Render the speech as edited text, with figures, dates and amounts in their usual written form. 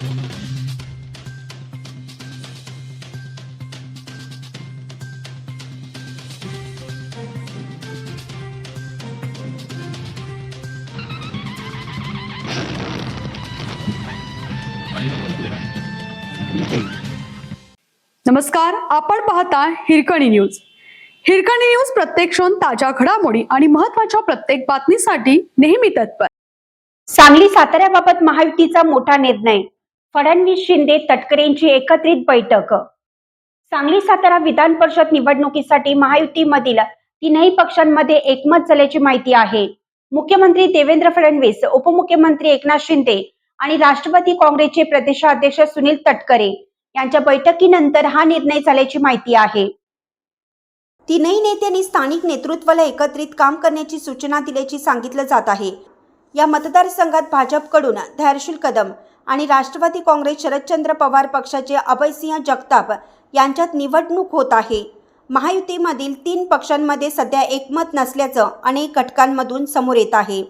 नमस्कार, आपण पाहता हिरकणी न्यूज. हिरकणी न्यूज प्रत्येक क्षण ताज्या घडामोडी आणि महत्त्वाच्या प्रत्येक बातमीसाठी नेहमी तत्पर. सांगली साताऱ्याबाबत महायुतीचा मोठा निर्णय. फडणवीस शिंदे तटकरेंची एकत्रित बैठक. सांगली सातारा विधान परिषद निवडणुकीसाठी महायुतीमधील तीनही पक्षांमध्ये एकमत झाल्याची माहिती आहे. मुख्यमंत्री देवेंद्र फडणवीस, उपमुख्यमंत्री एकनाथ शिंदे आणि राष्ट्रवादी काँग्रेसचे प्रदेशाध्यक्ष सुनील तटकरे यांच्या बैठकीनंतर हा निर्णय झाल्याची माहिती आहे. तीनही नेत्यांनी स्थानिक नेतृत्वाला एकत्रित काम करण्याची सूचना दिल्याची सांगितलं जात आहे. या मतदारसंघात भाजपकडून धैर्यशील कदम आणि राष्ट्रवादी काँग्रेस शरदचंद्र पवार पक्षाचे अभयसिंह जगताप यांच्यात निवडणूक होत आहे. महायुतीमधील 3 पक्षांमध्ये सध्या एकमत नसल्याचं अनेक घटकांमधून समोर येत आहे.